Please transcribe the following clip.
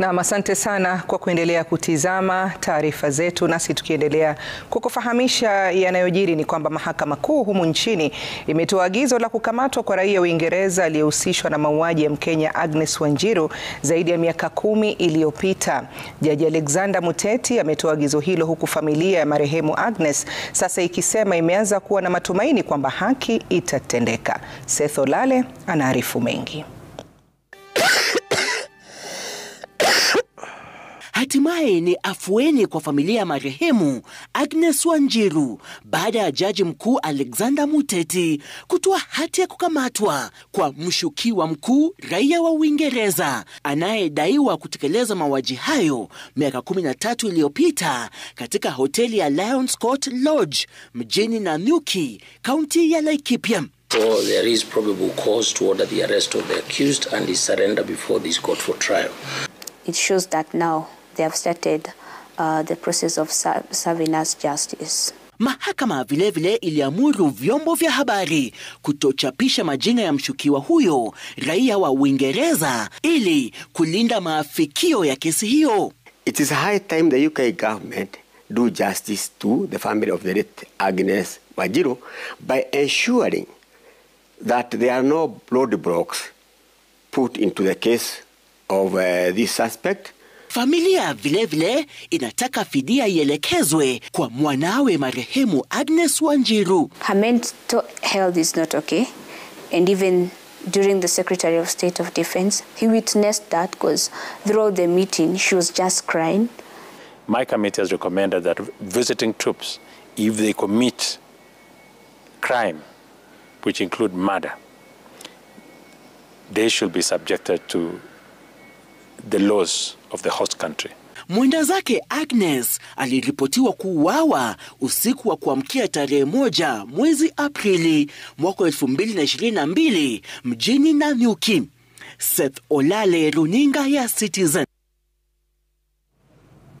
Na asante sana kwa kuendelea kutizama taarifa zetu, nasi tukiendelea kukufahamisha yanayojiri ni kwamba Mahakama Kuu humu nchini imetoa agizo la kukamatwa kwa raia wa Uingereza aliyehusishwa na mauaji ya Mkenya Agnes Wanjiru zaidi ya miaka 10 iliyopita. Jaji Alexander Muteti ametoa agizo hilo huku familia ya marehemu Agnes sasa ikisema imeanza kuwa na matumaini kwamba haki itatendeka. Seth Olale anaarifu mengi. Hatimaye ni afueni kwa familia ya marehemu Agnes Wanjiru baada ya Jaji Mkuu Alexander Muteti kutoa hati ya kukamatwa kwa mshukiwa mkuu raia wa Uingereza anayedaiwa kutekeleza mauaji hayo miaka 13 iliyopita katika hoteli ya Lions Court Lodge mjini Nanyuki, kaunti ya Laikipia. So there is probable cause to order the arrest of the accused and his surrender before this court for trial. It shows that now they have started the process of serving us justice. Mahakama vilevile iliamuru vyombo vya habari kutochapisha majina ya mshukiwa huyo raia wa Uingereza ili kulinda maafikio ya kesi hiyo. It is high time the UK government do justice to the family of the late Agnes Wanjiru by ensuring that there are no roadblocks put into the case of this suspect. Familia vilevile inataka fidia ielekezwe kwa mwanawe marehemu Agnes Wanjiru. Her mental health is not okay, and even during the Secretary of State of Defense, he witnessed that because throughout the meeting she was just crying. My committee has recommended that visiting troops, if they commit crime, which include murder, they should be subjected to the laws of the host country. Mwenda zake Agnes aliripotiwa kuuawa usiku wa kuamkia tarehe 1 mwezi Aprili mwaka 2022 mjini Nanyuki. Seth Olale, runinga ya Citizen.